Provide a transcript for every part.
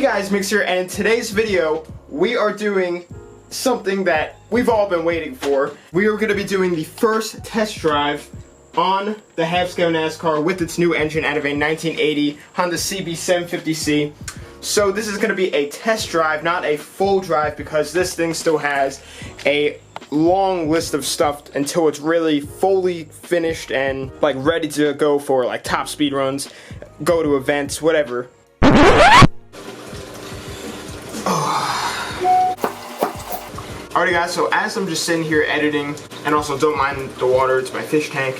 guys, Mix here, and in today's video we are doing something that we've all been waiting for. We are going to be doing the first test drive on the half-scale NASCAR with its new engine out of a 1980 Honda CB750C. So this is going to be a test drive, not a full drive, because this thing still has a long list of stuff until it's really fully finished and like ready to go for like top speed runs, go to events, whatever. Alrighty guys, so as I'm just sitting here editing, and also don't mind the water, it's my fish tank,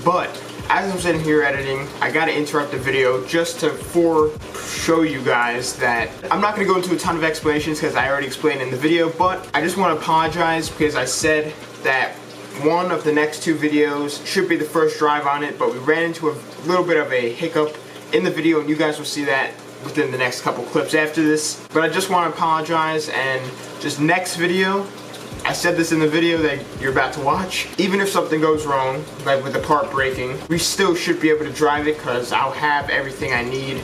but as I'm sitting here editing, I gotta interrupt the video just to show you guys that I'm not gonna go into a ton of explanations because I already explained in the video, but I just want to apologize because I said that one of the next two videos should be the first drive on it, but we ran into a little bit of a hiccup in the video, and you guys will see that within the next couple clips after this. But I just want to apologize, and just next video, I said this in the video that you're about to watch, even if something goes wrong, like with the part breaking, we still should be able to drive it because I'll have everything I need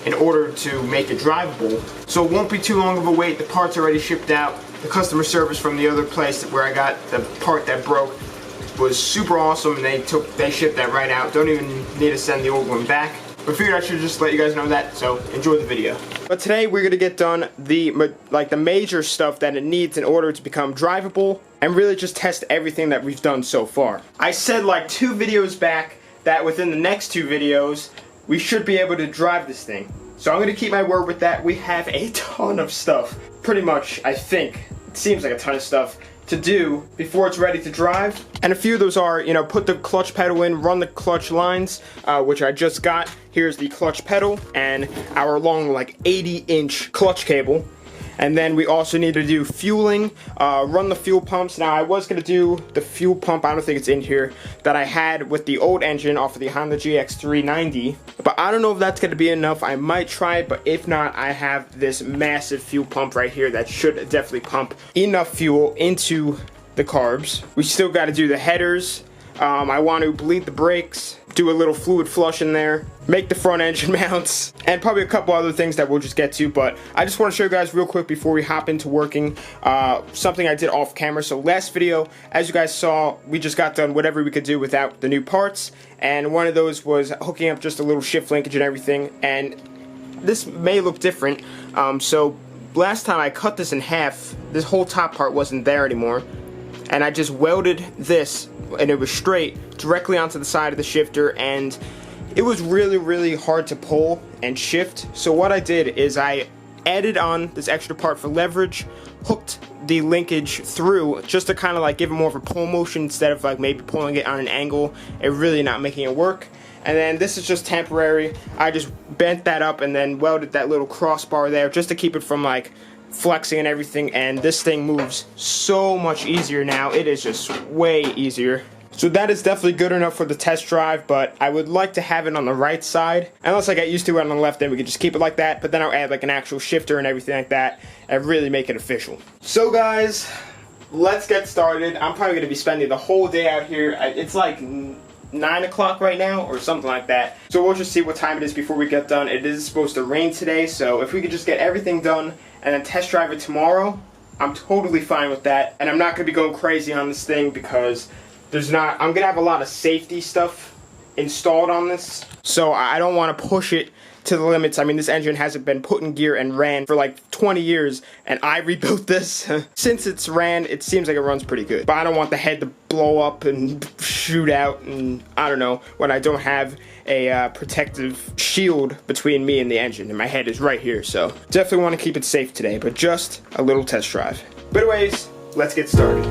in order to make it drivable. So it won't be too long of a wait. The part's already shipped out. The customer service from the other place where I got the part that broke was super awesome, and they shipped that right out. Don't even need to send the old one back. But I figured I should just let you guys know that, so enjoy the video. But today we're going to get done the major stuff that it needs in order to become drivable, and really just test everything that we've done so far. I said like 2 videos back that within the next 2 videos we should be able to drive this thing. So I'm going to keep my word with that. We have a ton of stuff, pretty much, I think. It seems like a ton of stuff to do before it's ready to drive. And a few of those are, you know, put the clutch pedal in, run the clutch lines, which I just got. Here's the clutch pedal and our long, like 80-inch clutch cable. And then we also need to do fueling, run the fuel pumps. Now I was gonna do the fuel pump, I don't think it's in here, that I had with the old engine off of the Honda GX390. But I don't know if that's gonna be enough. I might try it, but if not, I have this massive fuel pump right here that should definitely pump enough fuel into the carbs. We still gotta do the headers. I want to bleed the brakes, do a little fluid flush in there, make the front engine mounts, and probably a couple other things that we'll just get to. But I just want to show you guys real quick before we hop into working something I did off camera. So last video, as you guys saw, we just got done whatever we could do without the new parts, and one of those was hooking up just a little shift linkage and everything. And this may look different. So last time I cut this in half, this whole top part wasn't there anymore, and I just welded this, and it was straight directly onto the side of the shifter, and it was really hard to pull and shift. So what I did is I added on this extra part for leverage, hooked the linkage through just to kind of like give it more of a pull motion instead of like maybe pulling it on an angle and really not making it work. And then this is just temporary. I just bent that up and then welded that little crossbar there just to keep it from like flexing and everything, and this thing moves so much easier now. It is just way easier. So that is definitely good enough for the test drive, but I would like to have it on the right side. Unless I get used to it on the left, then we can just keep it like that, but then I'll add like an actual shifter and everything like that and really make it official. So guys, let's get started. I'm probably going to be spending the whole day out here. It's like 9 o'clock right now or something like that. So we'll just see what time it is before we get done. It is supposed to rain today, so if we could just get everything done and then test drive it tomorrow, I'm totally fine with that. And I'm not going to be going crazy on this thing because I'm going to have a lot of safety stuff installed on this, so I don't want to push it to the limits. I mean, this engine hasn't been put in gear and ran for like 20 years, and I rebuilt this. Since it's ran, it seems like it runs pretty good. But I don't want the head to blow up and shoot out, and I don't know, when I don't have a protective shield between me and the engine, and my head is right here. So definitely want to keep it safe today, but just a little test drive. But anyways, let's get started.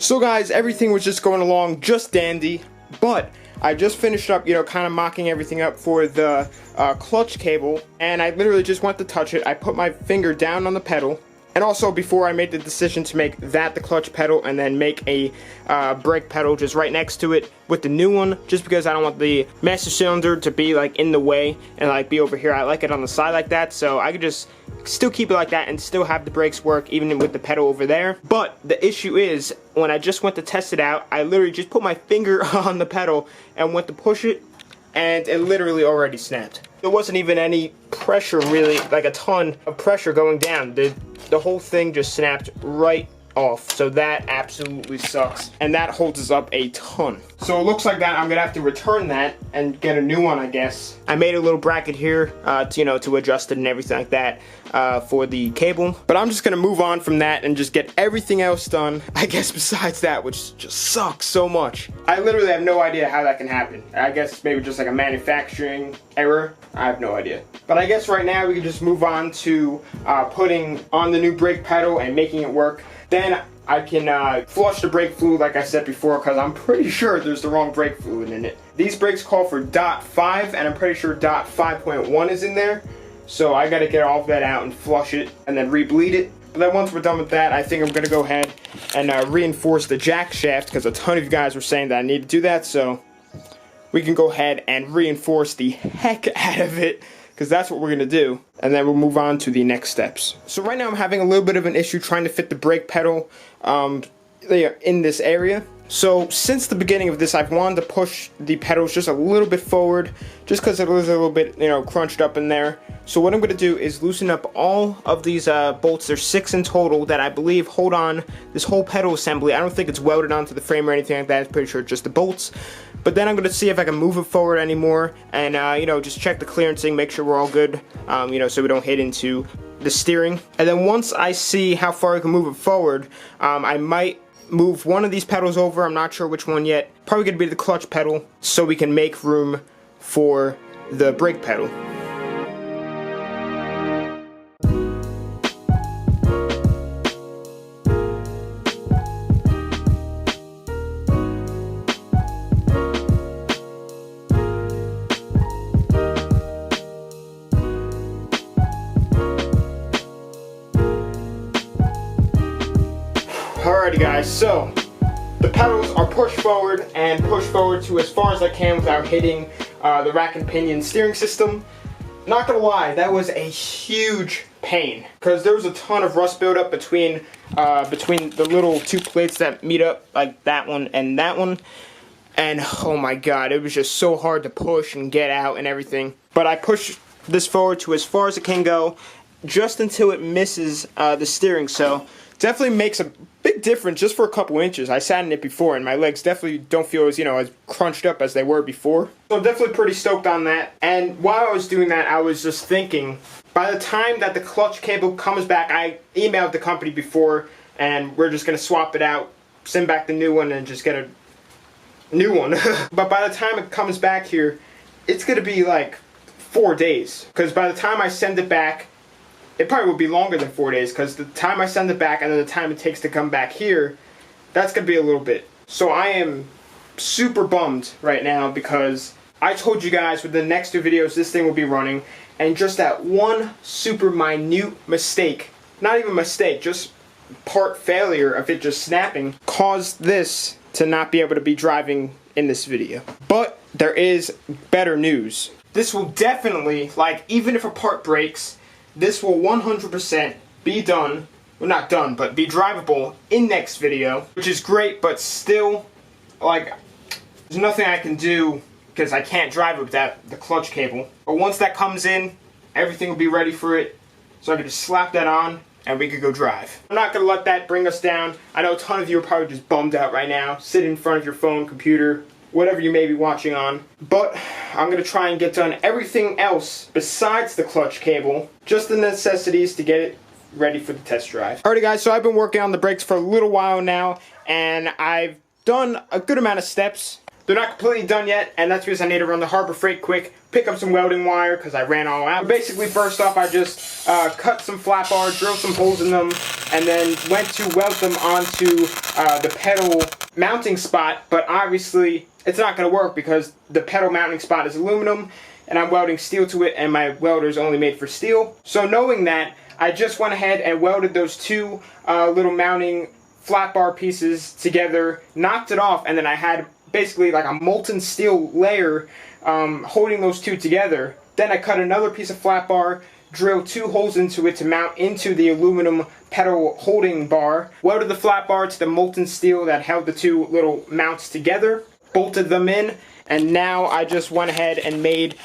So guys, everything was just going along just dandy, but I just finished up, kind of mocking everything up for the clutch cable, and I literally just went to touch it. I put my finger down on the pedal, and also before I made the decision to make that the clutch pedal and then make a brake pedal just right next to it with the new one, just because I don't want the master cylinder to be like in the way and like be over here. I like it on the side like that, so I could just still keep it like that and still have the brakes work even with the pedal over there. But the issue is, when I just went to test it out, I literally just put my finger on the pedal and went to push it, and it literally already snapped. There wasn't even any pressure, really, like a ton of pressure going down. The whole thing just snapped right off, so that absolutely sucks, and that holds us up a ton. So it looks like that I'm gonna have to return that and get a new one, I guess. I made a little bracket here to adjust it and everything like that for the cable, but I'm just gonna move on from that and just get everything else done, I guess, besides that, which just sucks so much. I literally have no idea how that can happen. I guess maybe just like a manufacturing error. I have no idea. But I guess right now we can just move on to putting on the new brake pedal and making it work. Then I can flush the brake fluid like I said before, because I'm pretty sure there's the wrong brake fluid in it. These brakes call for .5, and I'm pretty sure .5.1 is in there. So I gotta get all of that out and flush it and then re-bleed it. But then once we're done with that, I think I'm gonna go ahead and reinforce the jack shaft, because a ton of you guys were saying that I need to do that. So we can go ahead and reinforce the heck out of it, because that's what we're going to do, and then we'll move on to the next steps. So right now I'm having a little bit of an issue trying to fit the brake pedal in this area. So since the beginning of this, I've wanted to push the pedals just a little bit forward, just because it was a little bit, crunched up in there. So what I'm going to do is loosen up all of these bolts. There's 6 in total that I believe hold on this whole pedal assembly. I don't think it's welded onto the frame or anything like that. I'm pretty sure it's just the bolts. But then I'm going to see if I can move it forward anymore and, just check the clearancing, make sure we're all good, so we don't hit into the steering. And then once I see how far I can move it forward, I might move one of these pedals over. I'm not sure which one yet. Probably going to be the clutch pedal, so we can make room for the brake pedal. Alrighty guys, so the pedals are pushed forward and pushed forward to as far as I can without hitting the rack and pinion steering system. Not gonna lie, that was a huge pain, because there was a ton of rust buildup between the little 2 plates that meet up, like that one and that one. And oh my god, it was just so hard to push and get out and everything. But I pushed this forward to as far as it can go, just until it misses the steering. So definitely makes a big difference just for a couple inches. I sat in it before and my legs definitely don't feel as, as crunched up as they were before. So I'm definitely pretty stoked on that. And while I was doing that, I was just thinking, by the time that the clutch cable comes back, I emailed the company before and we're just going to swap it out, send back the new one and just get a new one. But by the time it comes back here, it's going to be like 4 days. Because by the time I send it back, it probably will be longer than 4 days, because the time I send it back and then the time it takes to come back here, that's going to be a little bit. So I am super bummed right now, because I told you guys with the next 2 videos this thing will be running, and just that one super minute mistake, not even mistake, just part failure of it just snapping, caused this to not be able to be driving in this video. But there is better news. This will definitely, even if a part breaks, this will 100% be done, well not done, but be drivable in next video, which is great, but still, there's nothing I can do because I can't drive it without the clutch cable. But once that comes in, everything will be ready for it, so I can just slap that on and we could go drive. I'm not gonna let that bring us down. I know a ton of you are probably just bummed out right now, sitting in front of your phone, computer, whatever you may be watching on. But I'm going to try and get done everything else besides the clutch cable, just the necessities to get it ready for the test drive. Alrighty guys, so I've been working on the brakes for a little while now, and I've done a good amount of steps. They're not completely done yet, and that's because I need to run the Harbor Freight quick, pick up some welding wire because I ran all out. Basically, first off, I just cut some flat bar, drilled some holes in them, and then went to weld them onto the pedal mounting spot. But obviously, it's not going to work because the pedal mounting spot is aluminum, and I'm welding steel to it, and my welder is only made for steel. So knowing that, I just went ahead and welded those two little mounting flat bar pieces together, knocked it off, and then I had basically like a molten steel layer holding those two together. Then I cut another piece of flat bar, drilled 2 holes into it to mount into the aluminum pedal holding bar, welded the flat bar to the molten steel that held the 2 little mounts together, bolted them in, and now I just went ahead and made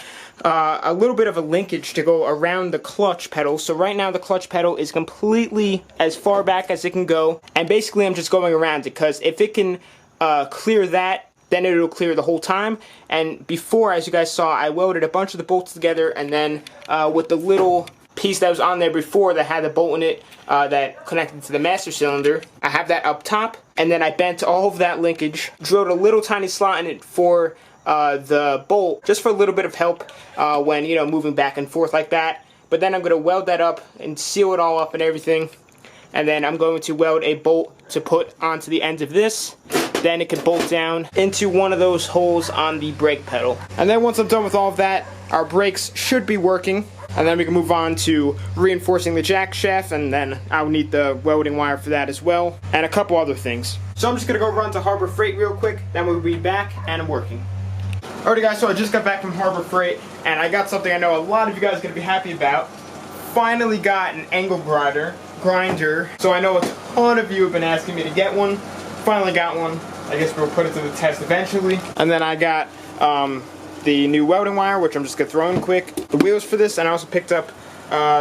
a little bit of a linkage to go around the clutch pedal. So right now the clutch pedal is completely as far back as it can go, and basically I'm just going around it because if it can clear that, then it'll clear the whole time. And before, as you guys saw, I welded a bunch of the bolts together, and then with the little piece that was on there before that had the bolt in it that connected to the master cylinder, I have that up top, and then I bent all of that linkage, drilled a little tiny slot in it for the bolt, just for a little bit of help when, you know, moving back and forth like that. But then I'm going to weld that up and seal it all up and everything, and then I'm going to weld a bolt to put onto the end of this. Then it can bolt down into one of those holes on the brake pedal. And then once I'm done with all of that, our brakes should be working. And then we can move on to reinforcing the jack shaft, and then I'll need the welding wire for that as well, and a couple other things. So I'm just gonna go run to Harbor Freight real quick, then we'll be back and I'm working. Alrighty guys, so I just got back from Harbor Freight, and I got something I know a lot of you guys are gonna be happy about. Finally got an angle grinder. So I know a ton of you have been asking me to get one. Finally got one. I guess we'll put it to the test eventually. And then I got the new welding wire, which I'm just gonna throw in quick. The wheels for this, and I also picked up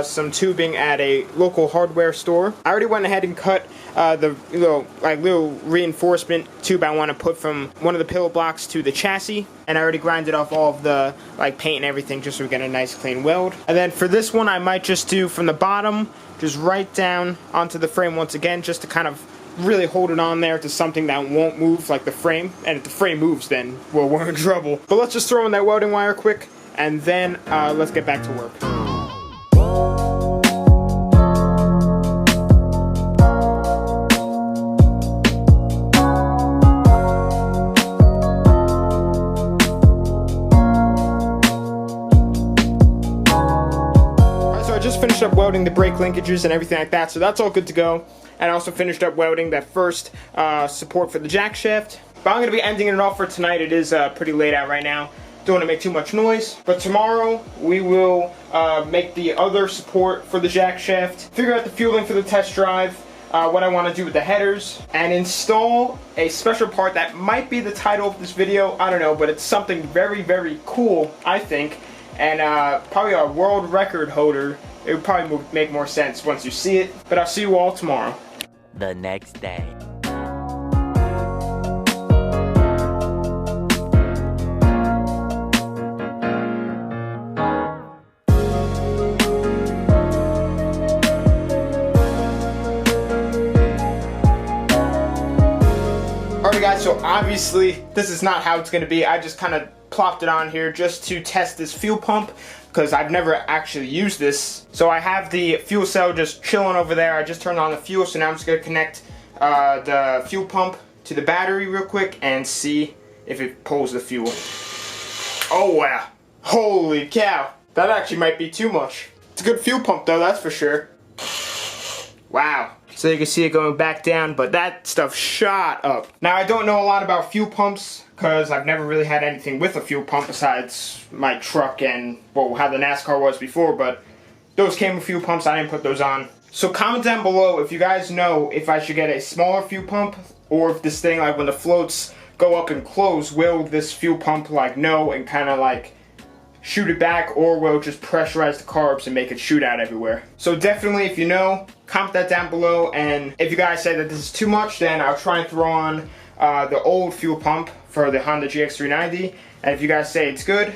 some tubing at a local hardware store. I already went ahead and cut the little reinforcement tube I want to put from one of the pillow blocks to the chassis, and I already grinded off all of the paint and everything just so we get a nice clean weld. And then for this one, I might just do from the bottom, just right down onto the frame once again, just to kind of really hold it on there to something that won't move, like the frame. And if the frame moves, then well, we're in trouble. But let's just throw in that welding wire quick, and then let's get back to work. Alright, so I just finished up welding the brake linkages and everything like that, so that's all good to go. And I also finished up welding that first support for the jack shaft. But I'm going to be ending it off for tonight. It is pretty late out right now. Don't want to make too much noise. But tomorrow we will make the other support for the jack shaft, figure out the fueling for the test drive, what I want to do with the headers, and install a special part that might be the title of this video. I don't know, but it's something very, very cool, I think. And probably a world record holder. It would probably make more sense once you see it. But I'll see you all tomorrow. The next day. Alright guys, so obviously this is not how it's going to be. I just kind of plopped it on here just to test this fuel pump, because I've never actually used this. So I have the fuel cell just chilling over there. I just turned on the fuel, so now I'm just going to connect the fuel pump to the battery real quick and see if it pulls the fuel. Oh wow, holy cow, that actually might be too much. It's a good fuel pump though, that's for sure. Wow. So you can see it going back down, but that stuff shot up. Now I don't know a lot about fuel pumps, because I've never really had anything with a fuel pump besides my truck and, well, how the NASCAR was before, but those came with fuel pumps. I didn't put those on. So comment down below if you guys know if I should get a smaller fuel pump, or if this thing, like when the floats go up and close, will this fuel pump know and kind of shoot it back, or will it just pressurize the carbs and make it shoot out everywhere? So definitely, if you know, comment that down below, and if you guys say that this is too much, then I'll try and throw on the old fuel pump for the Honda GX390, and if you guys say it's good,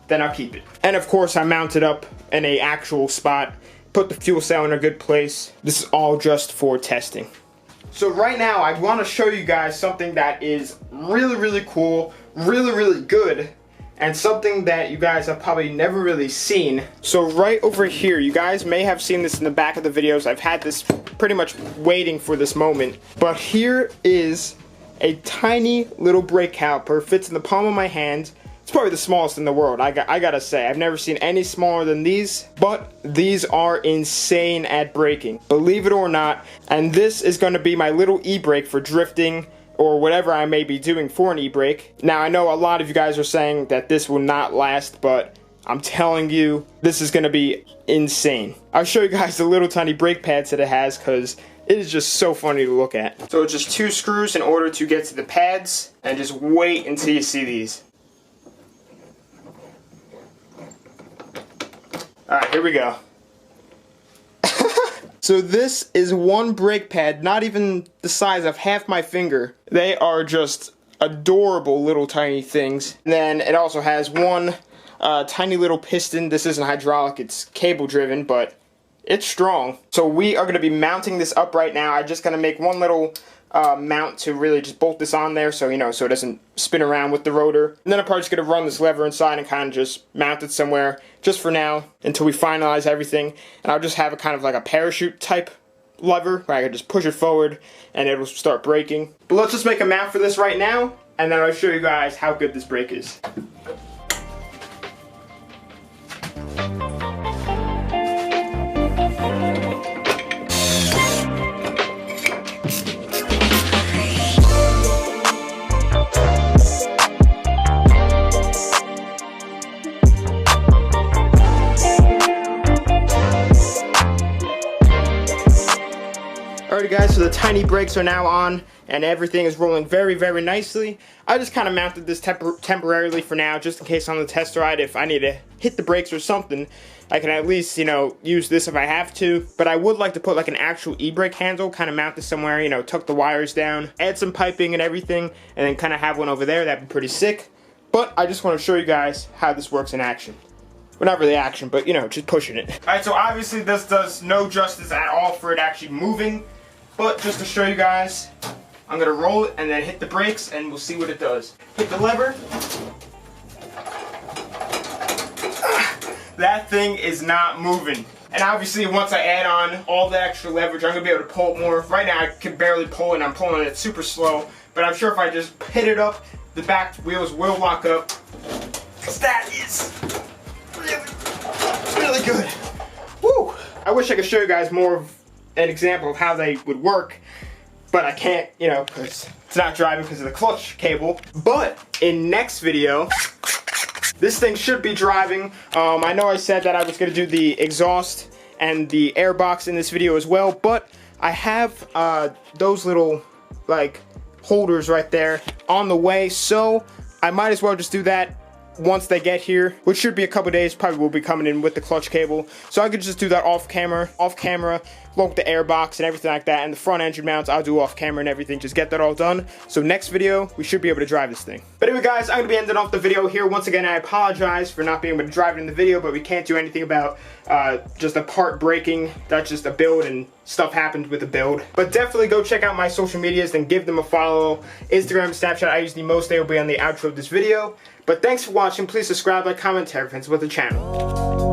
then I'll keep it. And of course I mounted up in a actual spot, put the fuel cell in a good place. This is all just for testing. So right now I want to show you guys something that is really, really cool, really, really good, and something that you guys have probably never really seen. So right over here, you guys may have seen this in the back of the videos. I've had this pretty much waiting for this moment. But here is a tiny little brake caliper, fits in the palm of my hand. It's probably the smallest in the world, I gotta say. I've never seen any smaller than these, but these are insane at braking, believe it or not. And this is gonna be my little e-brake for drifting or whatever I may be doing for an e-brake. Now, I know a lot of you guys are saying that this will not last, but I'm telling you, this is gonna be insane. I'll show you guys the little tiny brake pads that it has, because it is just so funny to look at. So it's just 2 screws in order to get to the pads, and just wait until you see these. Alright, here we go. So this is one brake pad, not even the size of half my finger. They are just adorable little tiny things. And then it also has one tiny little piston. This isn't hydraulic, it's cable driven, but it's strong. So we are going to be mounting this up right now. I'm just going to make one little mount to really just bolt this on there, so so it doesn't spin around with the rotor. And then I'm probably just going to run this lever inside and kind of just mount it somewhere just for now until we finalize everything. And I'll just have a kind of like a parachute type lever where I can just push it forward and it'll start braking. But let's just make a mount for this right now, and then I'll show you guys how good this brake is. Alrighty guys, so the tiny brakes are now on and everything is rolling very, very nicely. I just kind of mounted this temporarily for now, just in case on the test ride, if I need to hit the brakes or something, I can at least, use this if I have to. But I would like to put like an actual e-brake handle, kind of mount this somewhere, tuck the wires down, add some piping and everything, and then kind of have one over there. That'd be pretty sick. But I just want to show you guys how this works in action. Well, not really action, but just pushing it. Alright, so obviously this does no justice at all for it actually moving. But just to show you guys, I'm going to roll it and then hit the brakes and we'll see what it does. Hit the lever. That thing is not moving. And obviously once I add on all the extra leverage, I'm going to be able to pull it more. Right now I can barely pull it and I'm pulling it super slow. But I'm sure if I just hit it up, the back wheels will lock up. That is really good. Woo! I wish I could show you guys more of an example of how they would work, but I can't, because it's not driving because of the clutch cable. But in next video, this thing should be driving. I know I said that I was going to do the exhaust and the air box in this video as well, but I have those little like holders right there on the way, so I might as well just do that once they get here, which should be a couple days. Probably will be coming in with the clutch cable, so I could just do that off camera, along with the air box and everything like that, and the front engine mounts I'll do off camera and everything, just get that all done. So next video we should be able to drive this thing. But anyway guys, I'm gonna be ending off the video here. Once again, I apologize for not being able to drive it in the video, but we can't do anything about just a part breaking. That's just a build and stuff happened with the build. But definitely go check out my social medias and give them a follow. Instagram, Snapchat, I use the most. They will be on the outro of this video. But thanks for watching. Please subscribe, like, comment, tell your friends about the channel.